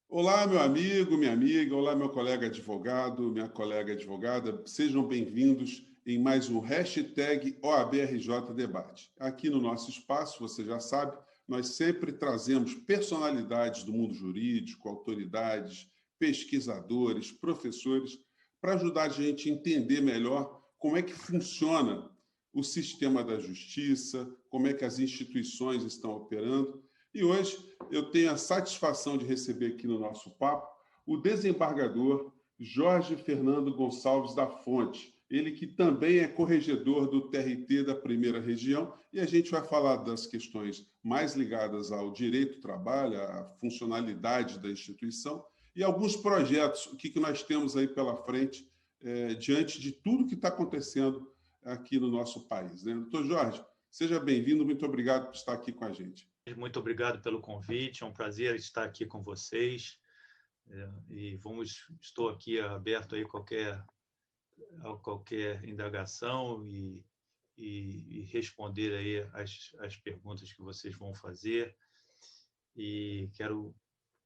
Olá, meu amigo, minha amiga, olá, meu colega advogado, minha colega advogada, sejam bem-vindos em mais um hashtag OABRJ Debate. Aqui no nosso espaço, você já sabe, nós sempre trazemos personalidades do mundo jurídico, autoridades, pesquisadores, professores, para ajudar a gente a entender melhor como é que funciona o sistema da justiça, como é que as instituições estão operando. E hoje eu tenho a satisfação de receber aqui no nosso papo o desembargador Jorge Fernando Gonçalves da Fonte, ele que também é corregedor do TRT da Primeira Região, e a gente vai falar das questões mais ligadas ao direito do trabalho, à funcionalidade da instituição e alguns projetos, o que nós temos aí pela frente, diante de tudo que está acontecendo aqui no nosso país. Né? Doutor Jorge, seja bem-vindo, muito obrigado por estar aqui com a gente. Muito obrigado pelo convite, é um prazer estar aqui com vocês. E estou aqui aberto aí a qualquer indagação e responder aí as perguntas que vocês vão fazer. E quero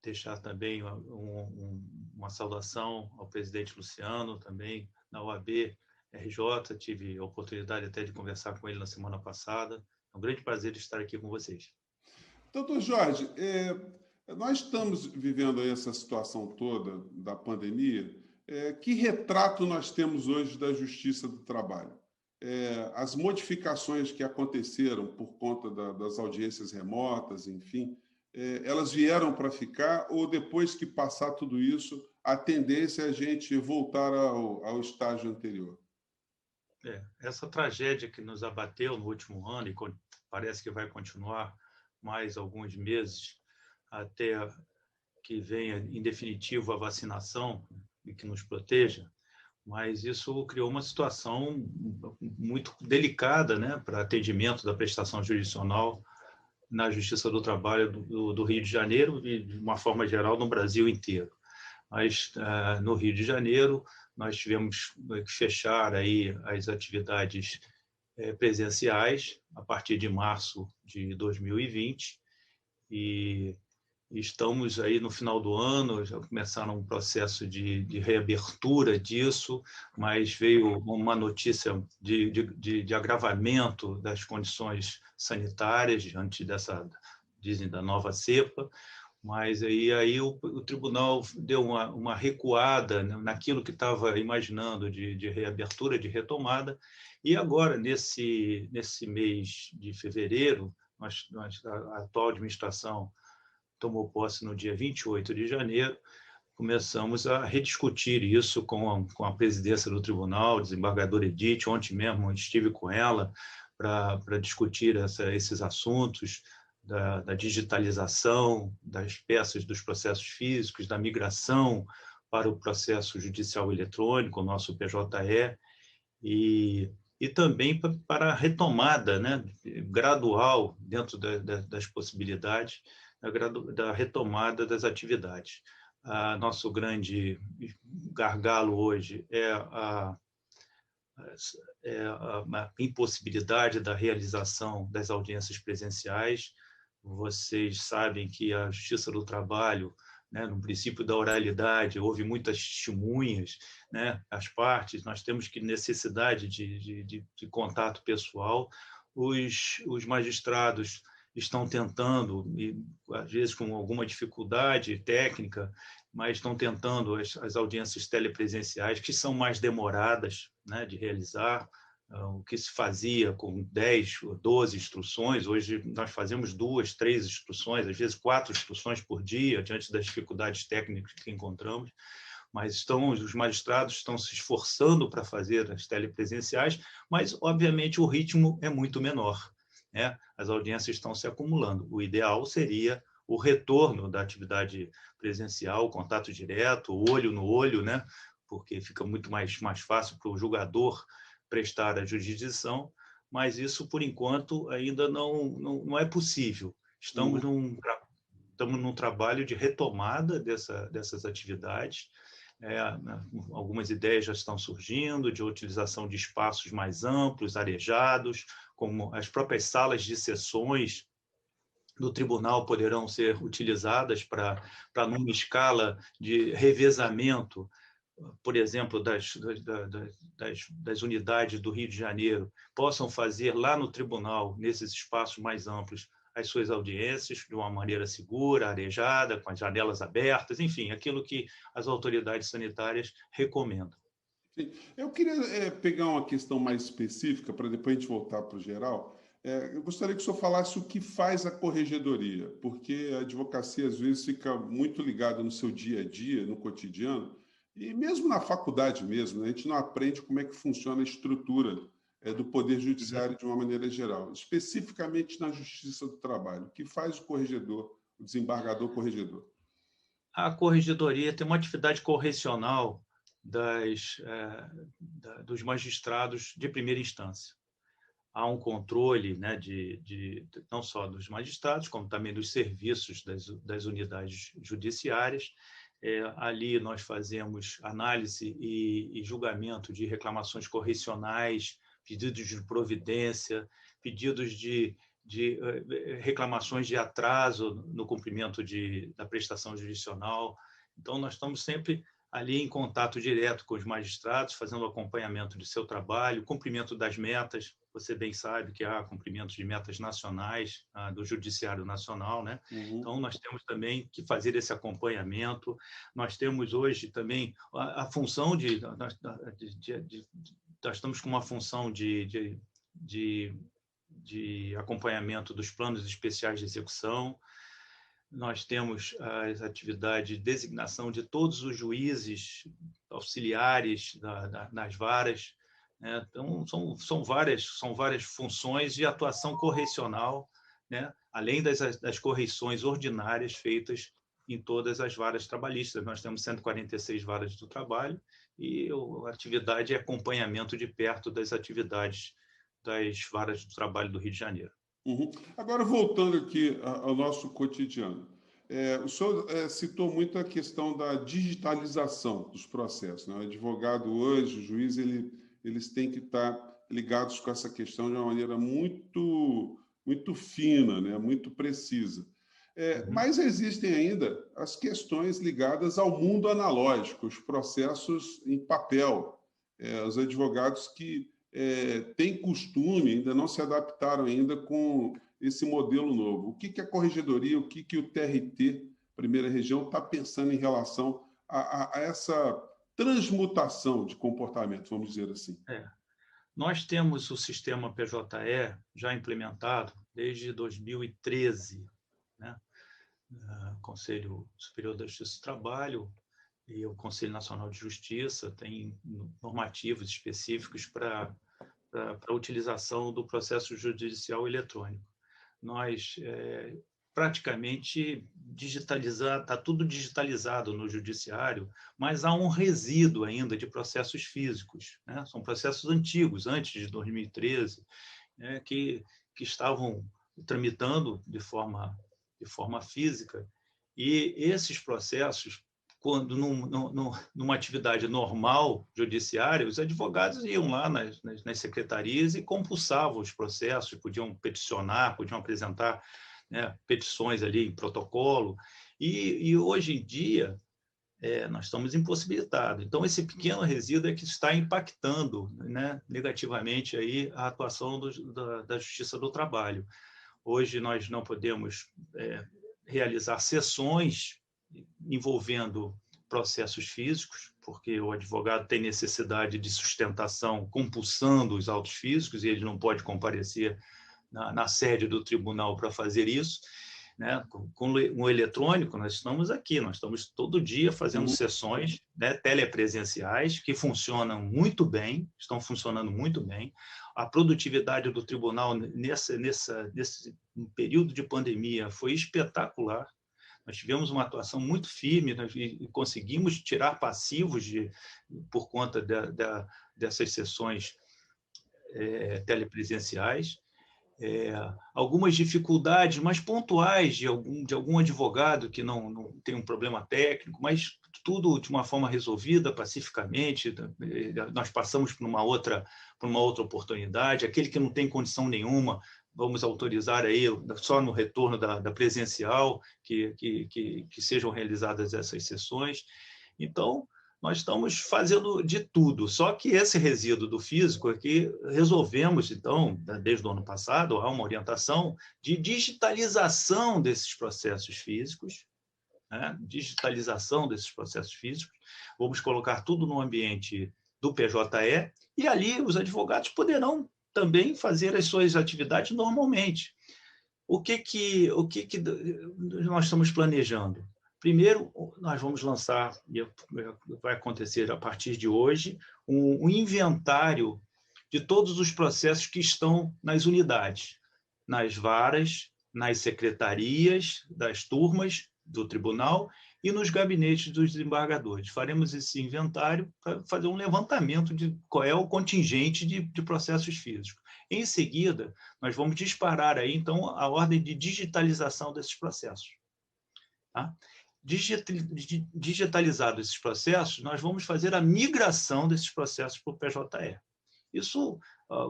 deixar também uma saudação ao presidente Luciano, também na OAB RJ, tive a oportunidade até de conversar com ele na semana passada. É um grande prazer estar aqui com vocês. Doutor Jorge, nós estamos vivendo aí essa situação toda da pandemia. Que retrato nós temos hoje da Justiça do Trabalho? As modificações que aconteceram por conta das audiências remotas, enfim, elas vieram para ficar ou depois que passar tudo isso, a tendência é a gente voltar ao estágio anterior? Essa tragédia que nos abateu no último ano e parece que vai continuar mais alguns meses até que venha, em definitivo, a vacinação e que nos proteja, mas isso criou uma situação muito delicada, né, para atendimento da prestação jurisdicional na Justiça do Trabalho do Rio de Janeiro e, de uma forma geral, no Brasil inteiro. Mas, no Rio de Janeiro, nós tivemos que fechar aí as atividades presenciais a partir de março de 2020 e estamos aí no final do ano, já começaram um processo de reabertura disso, mas veio uma notícia de agravamento das condições sanitárias diante dizem, da nova cepa, mas aí o tribunal deu uma recuada naquilo que estava imaginando de reabertura, de retomada, e agora, nesse mês de fevereiro, a atual administração tomou posse no dia 28 de janeiro, começamos a rediscutir isso com a presidência do tribunal, desembargadora Edith. Ontem mesmo estive com ela para discutir esses assuntos da digitalização das peças dos processos físicos, da migração para o processo judicial eletrônico, o nosso PJE, e também para a retomada, né, gradual, dentro das possibilidades, da retomada das atividades. Nosso grande gargalo hoje é a impossibilidade da realização das audiências presenciais. Vocês sabem que a Justiça do Trabalho, né, no princípio da oralidade, houve muitas testemunhas, né, as partes, nós temos que necessidade de contato pessoal. Os magistrados estão tentando, e às vezes com alguma dificuldade técnica, mas estão tentando as audiências telepresenciais, que são mais demoradas, né, de realizar. O que se fazia com 10 ou 12 instruções, hoje nós fazemos 2, 3 instruções, às vezes 4 instruções por dia, diante das dificuldades técnicas que encontramos, mas os magistrados estão se esforçando para fazer as telepresenciais, mas, obviamente, o ritmo é muito menor, né? As audiências estão se acumulando. O ideal seria o retorno da atividade presencial, o contato direto, olho no olho, né? Porque fica muito mais fácil para o julgador prestar a jurisdição, mas isso, por enquanto, ainda não é possível. Estamos num trabalho de retomada dessas atividades. Algumas ideias já estão surgindo de utilização de espaços mais amplos, arejados, como as próprias salas de sessões do tribunal poderão ser utilizadas para numa escala de revezamento, por exemplo, das unidades do Rio de Janeiro, possam fazer lá no tribunal, nesses espaços mais amplos, as suas audiências de uma maneira segura, arejada, com as janelas abertas, enfim, aquilo que as autoridades sanitárias recomendam. Sim. Eu queria pegar uma questão mais específica, para depois a gente voltar para o geral. Eu gostaria que o senhor falasse o que faz a corregedoria, porque a advocacia, às vezes, fica muito ligada no seu dia a dia, no cotidiano, e mesmo na faculdade mesmo, né, a gente não aprende como é que funciona a estrutura do Poder Judiciário de uma maneira geral, especificamente na Justiça do Trabalho. O que faz o corregedor, o desembargador corregedor? A corregedoria tem uma atividade correcional dos magistrados de primeira instância. Há um controle, né, não só dos magistrados, como também dos serviços das unidades judiciárias. Ali nós fazemos análise e julgamento de reclamações correcionais, pedidos de providência, pedidos de reclamações de atraso no cumprimento da prestação jurisdicional. Então, nós estamos sempre ali em contato direto com os magistrados, fazendo acompanhamento do seu trabalho, cumprimento das metas. Você bem sabe que há cumprimento de metas nacionais do Judiciário Nacional, né? Uhum. Então, nós temos também que fazer esse acompanhamento. Nós temos hoje também a função nós estamos com uma função de acompanhamento dos planos especiais de execução. Nós temos as atividades de designação de todos os juízes auxiliares nas varas, né? Então, são várias funções de atuação correcional, né? Além das correições ordinárias feitas em todas as varas trabalhistas. Nós temos 146 varas do trabalho e a atividade é acompanhamento de perto das atividades das varas do trabalho do Rio de Janeiro. Uhum. Agora, voltando aqui ao nosso cotidiano, o senhor citou muito a questão da digitalização dos processos, né? O advogado hoje, o juiz, eles têm que estar ligados com essa questão de uma maneira muito, muito fina, né? Muito precisa. Mas existem ainda as questões ligadas ao mundo analógico, os processos em papel, os advogados que têm costume, ainda não se adaptaram ainda com esse modelo novo. O que a Corregedoria, o que o TRT, Primeira Região, está pensando em relação a essa transmutação de comportamento, vamos dizer assim? Nós temos o sistema PJE já implementado desde 2013, né? O Conselho Superior da Justiça do Trabalho e o Conselho Nacional de Justiça têm normativos específicos para a utilização do processo judicial eletrônico. Nós praticamente está tudo digitalizado no judiciário, mas há um resíduo ainda de processos físicos, né? São processos antigos, antes de 2013, né, que estavam tramitando de forma física, e esses processos, quando numa atividade normal judiciária, os advogados iam lá nas secretarias e compulsavam os processos, podiam peticionar, podiam apresentar, né, petições ali em protocolo, e hoje em dia nós estamos impossibilitados. Então, esse pequeno resíduo é que está impactando, né, negativamente aí a atuação da Justiça do Trabalho. Hoje nós não podemos realizar sessões envolvendo processos físicos, porque o advogado tem necessidade de sustentação compulsando os autos físicos e ele não pode comparecer na sede do tribunal para fazer isso, né? Com o eletrônico, nós estamos aqui, nós estamos todo dia fazendo sessões, né, telepresenciais que funcionam muito bem, estão funcionando muito bem. A produtividade do tribunal nesse período de pandemia foi espetacular. Nós tivemos uma atuação muito firme e conseguimos tirar passivos por conta dessas sessões telepresenciais. Algumas dificuldades, mas pontuais, de algum advogado que não tem um problema técnico, mas tudo de uma forma resolvida, pacificamente. Nós passamos por uma outra oportunidade. Aquele que não tem condição nenhuma vamos autorizar aí, só no retorno da presencial, que sejam realizadas essas sessões. Então, nós estamos fazendo de tudo, só que esse resíduo do físico é que resolvemos, então, desde o ano passado, há uma orientação de digitalização desses processos físicos, né? Digitalização desses processos físicos. Vamos colocar tudo no ambiente do PJE e ali os advogados poderão também fazer as suas atividades normalmente. O que nós estamos planejando? Primeiro, nós vamos lançar, e vai acontecer a partir de hoje, um inventário de todos os processos que estão nas unidades, nas varas, nas secretarias das turmas do tribunal e nos gabinetes dos desembargadores. Faremos esse inventário para fazer um levantamento de qual é o contingente de processos físicos. Em seguida, nós vamos disparar aí, então, a ordem de digitalização desses processos. Tá? Digitalizados esses processos, nós vamos fazer a migração desses processos para o PJE. Isso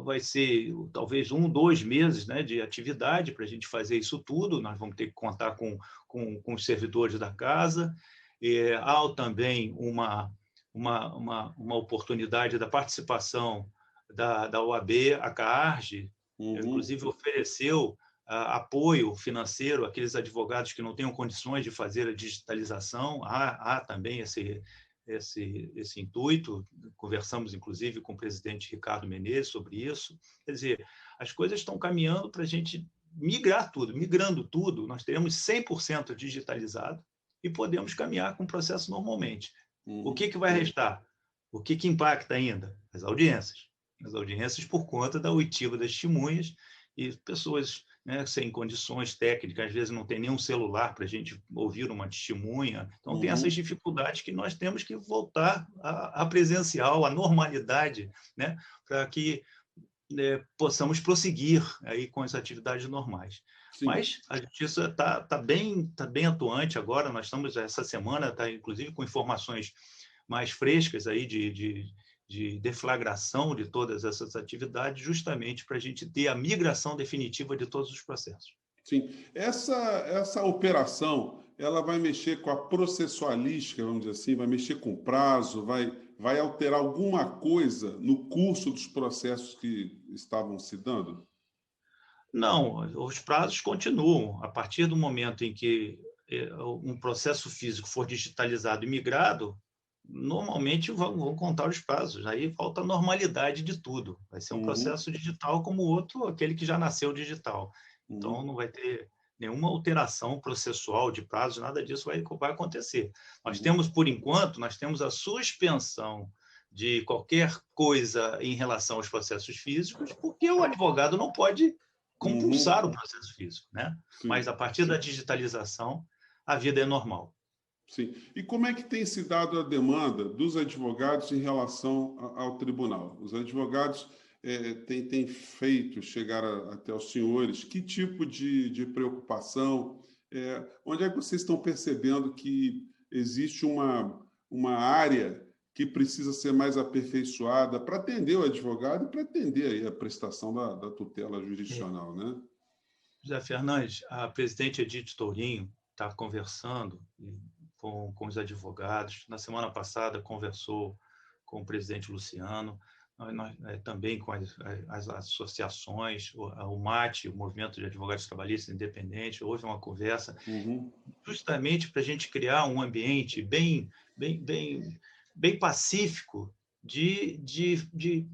vai ser talvez 1, 2 meses, né, de atividade para a gente fazer isso tudo. Nós vamos ter que contar com os servidores da casa. Há também uma oportunidade da participação da OAB, a CAARG, inclusive ofereceu apoio financeiro àqueles advogados que não tenham condições de fazer a digitalização. Há também esse intuito, conversamos inclusive com o presidente Ricardo Menezes sobre isso. Quer dizer, as coisas estão caminhando para a gente migrar tudo. Migrando tudo, nós teremos 100% digitalizado e podemos caminhar com o processo normalmente. O que vai restar? O que impacta ainda? As audiências. As audiências por conta da oitiva das testemunhas e pessoas, né, sem condições técnicas, às vezes não tem nenhum celular para a gente ouvir uma testemunha. Então, tem essas dificuldades que nós temos que voltar à presencial, à normalidade, né, para que possamos prosseguir aí com as atividades normais. Sim. Mas a Justiça tá bem atuante agora. Nós estamos, essa semana, inclusive com informações mais frescas aí de deflagração de todas essas atividades, justamente para a gente ter a migração definitiva de todos os processos. Sim. Essa operação, ela vai mexer com a processualística, vamos dizer assim, vai mexer com o prazo, vai alterar alguma coisa no curso dos processos que estavam se dando? Não, os prazos continuam. A partir do momento em que um processo físico for digitalizado e migrado, normalmente vão contar os prazos. Aí volta a normalidade de tudo. Vai ser um processo digital como o outro, aquele que já nasceu digital. Então, não vai ter nenhuma alteração processual de prazo, nada disso vai acontecer. Nós temos, por enquanto, a suspensão de qualquer coisa em relação aos processos físicos, porque o advogado não pode compulsar o processo físico, né? Mas, a partir da digitalização, a vida é normal. Sim. E como é que tem se dado a demanda dos advogados em relação ao tribunal? Os advogados têm feito chegar até os senhores que tipo de preocupação? Onde é que vocês estão percebendo que existe uma área que precisa ser mais aperfeiçoada para atender o advogado e para atender aí a prestação da tutela jurisdicional, né? José Fernandes, a presidente Edith Tourinho está conversando com os advogados. Na semana passada, conversou com o presidente Luciano, também com as associações, o MAT, o Movimento de Advogados Trabalhistas Independentes. Houve uma conversa justamente para a gente criar um ambiente bem pacífico de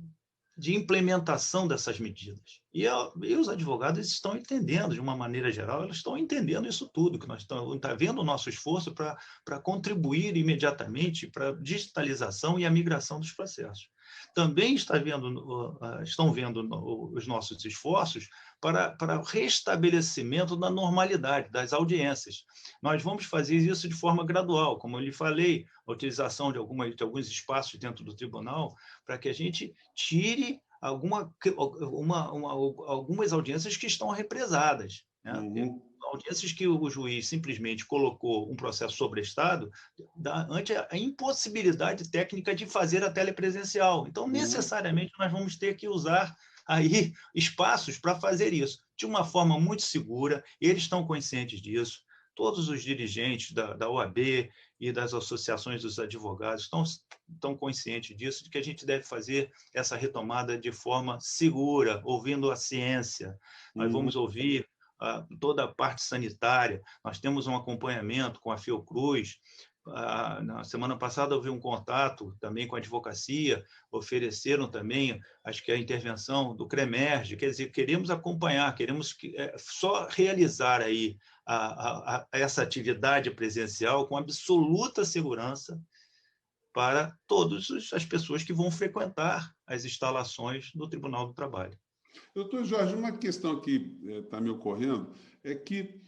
implementação dessas medidas. E os advogados estão entendendo, de uma maneira geral, eles estão entendendo isso tudo, que nós estamos vendo o nosso esforço para contribuir imediatamente para a digitalização e a migração dos processos. Também estão vendo os nossos esforços para o restabelecimento da normalidade das audiências. Nós vamos fazer isso de forma gradual, como eu lhe falei, a utilização de alguns espaços dentro do tribunal, para que a gente tire algumas audiências que estão represadas, né? Audiências que o juiz simplesmente colocou um processo sobrestado ante a impossibilidade técnica de fazer a telepresencial. Então, necessariamente, nós vamos ter que usar aí espaços para fazer isso. de uma forma muito segura, eles estão conscientes disso, todos os dirigentes da OAB e das associações dos advogados estão conscientes disso, de que a gente deve fazer essa retomada de forma segura, ouvindo a ciência. Nós vamos ouvir toda a parte sanitária, nós temos um acompanhamento com a Fiocruz. Na semana passada houve um contato também com a advocacia, ofereceram também, acho que a intervenção do CREMERGE, quer dizer, queremos acompanhar, queremos só realizar aí essa atividade presencial com absoluta segurança para todas as pessoas que vão frequentar as instalações do Tribunal do Trabalho. Doutor Jorge, uma questão que está me ocorrendo é que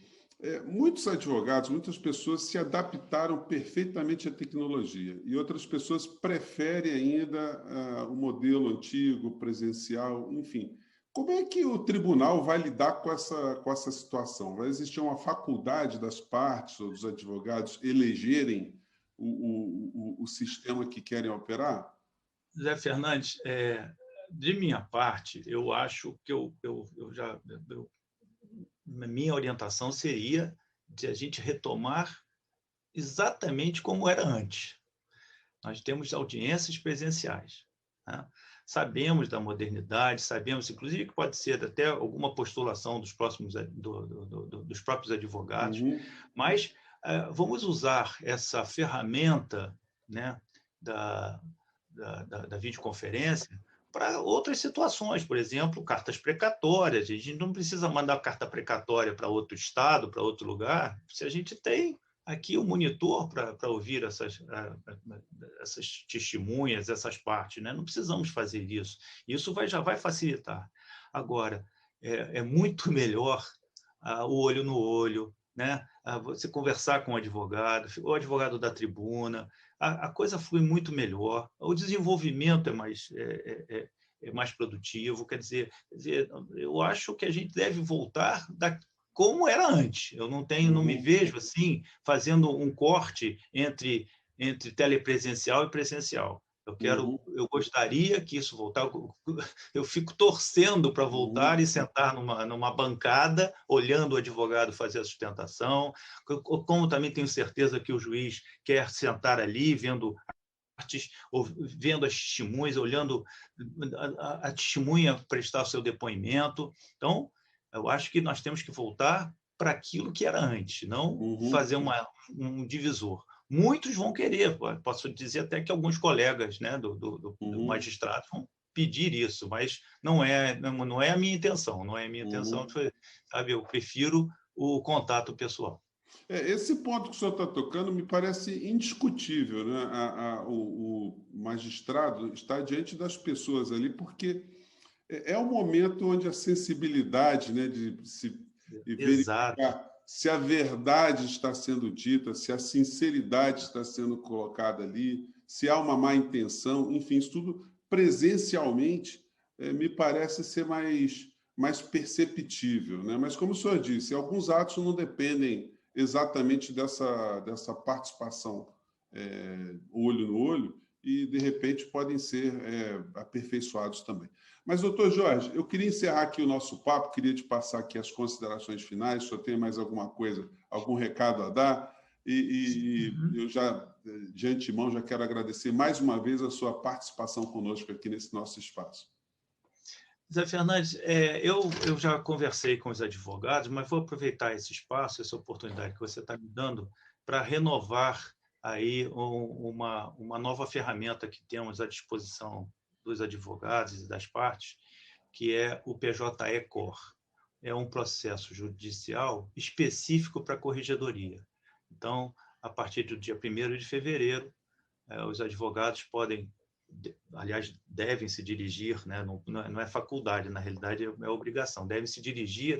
muitos advogados, muitas pessoas se adaptaram perfeitamente à tecnologia e outras pessoas preferem ainda o modelo antigo, presencial, enfim. Como é que o tribunal vai lidar com essa situação? Vai existir uma faculdade das partes ou dos advogados elegerem o sistema que querem operar? Zé Fernandes, de minha parte, eu acho que minha orientação seria de a gente retomar exatamente como era antes. Nós temos audiências presenciais, né? Sabemos da modernidade, sabemos, inclusive, que pode ser até alguma postulação dos próprios advogados, mas vamos usar essa ferramenta, né, da videoconferência para outras situações, por exemplo, cartas precatórias. A gente não precisa mandar carta precatória para outro estado, para outro lugar, se a gente tem aqui o monitor para ouvir essas testemunhas, essas partes, né? Não precisamos fazer isso. Isso já vai facilitar. Agora, é muito melhor o olho no olho, né? Você conversar com o advogado da tribuna, a coisa flui muito melhor, o desenvolvimento é mais produtivo. Quer dizer, eu acho que a gente deve voltar como era antes. Eu não me vejo assim fazendo um corte entre telepresencial e presencial. Eu gostaria que isso voltasse. Eu fico torcendo para voltar e sentar numa bancada, olhando o advogado fazer a sustentação, como também tenho certeza que o juiz quer sentar ali, vendo as testemunhas, olhando a testemunha prestar o seu depoimento. Então, eu acho que nós temos que voltar para aquilo que era antes, não fazer um divisor. Muitos vão querer, posso dizer até que alguns colegas, né, do magistrado vão pedir isso, mas não é a minha intenção, não é a minha intenção, sabe? Eu prefiro o contato pessoal. Esse ponto que o senhor está tocando me parece indiscutível, né? O magistrado está diante das pessoas ali, porque é um momento onde a sensibilidade, né, de se verificar se a verdade está sendo dita, se a sinceridade está sendo colocada ali, se há uma má intenção, enfim, isso tudo presencialmente me parece ser mais perceptível, né? Mas, como o senhor disse, alguns atos não dependem exatamente dessa participação olho no olho e, de repente, podem ser aperfeiçoados também. Mas, doutor Jorge, eu queria encerrar aqui o nosso papo, queria te passar aqui as considerações finais, se o senhor tem mais alguma coisa, algum recado a dar, e eu já, de antemão, já quero agradecer mais uma vez a sua participação conosco aqui nesse nosso espaço. Zé Fernandes, eu já conversei com os advogados, mas vou aproveitar esse espaço, essa oportunidade que você está me dando para renovar aí uma nova ferramenta que temos à disposição dos advogados e das partes, que é o PJE-COR. É um processo judicial específico para a corregedoria. Então, a partir do dia 1º de fevereiro, os advogados podem, aliás, devem se dirigir, né? Não é faculdade, na realidade é obrigação, devem se dirigir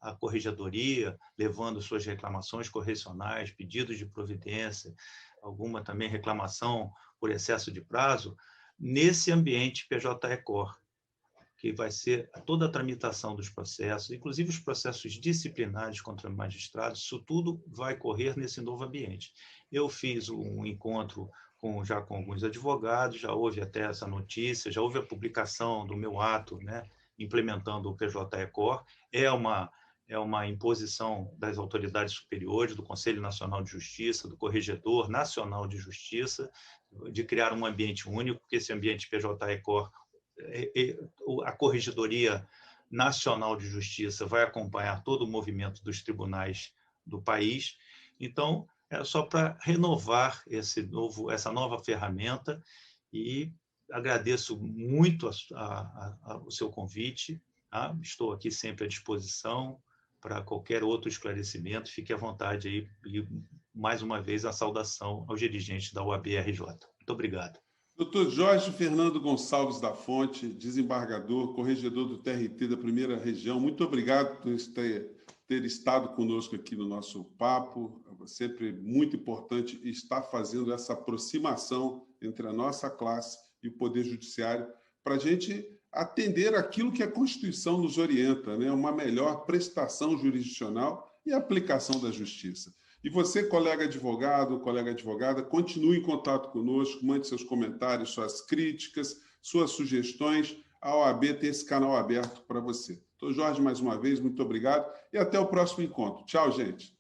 à corregedoria, levando suas reclamações correcionais, pedidos de providência, alguma também reclamação por excesso de prazo, nesse ambiente PJE-COR, que vai ser toda a tramitação dos processos, inclusive os processos disciplinares contra magistrados, isso tudo vai correr nesse novo ambiente. Eu fiz um encontro já com alguns advogados, já houve até essa notícia, já houve a publicação do meu ato, né, implementando o PJ-ECOR. É uma imposição das autoridades superiores, do Conselho Nacional de Justiça, do Corregedor Nacional de Justiça, de criar um ambiente único, porque esse ambiente PJ-ECOR, a Corregedoria Nacional de Justiça vai acompanhar todo o movimento dos tribunais do país. Então, é só para renovar essa nova ferramenta e agradeço muito o seu convite. Tá? Estou aqui sempre à disposição para qualquer outro esclarecimento. Fique à vontade aí. E, mais uma vez, a saudação aos dirigentes da OAB-RJ. Muito obrigado. Dr. Jorge Fernando Gonçalves da Fonte, desembargador, corregedor do TRT da Primeira Região, muito obrigado por ter estado conosco aqui no nosso papo. É sempre muito importante estar fazendo essa aproximação entre a nossa classe e o Poder Judiciário para a gente atender aquilo que a Constituição nos orienta, né? Uma melhor prestação jurisdicional e aplicação da justiça. E você, colega advogado, colega advogada, continue em contato conosco, mande seus comentários, suas críticas, suas sugestões. A OAB tem esse canal aberto para você. Dr. Jorge, mais uma vez, muito obrigado e até o próximo encontro. Tchau, gente.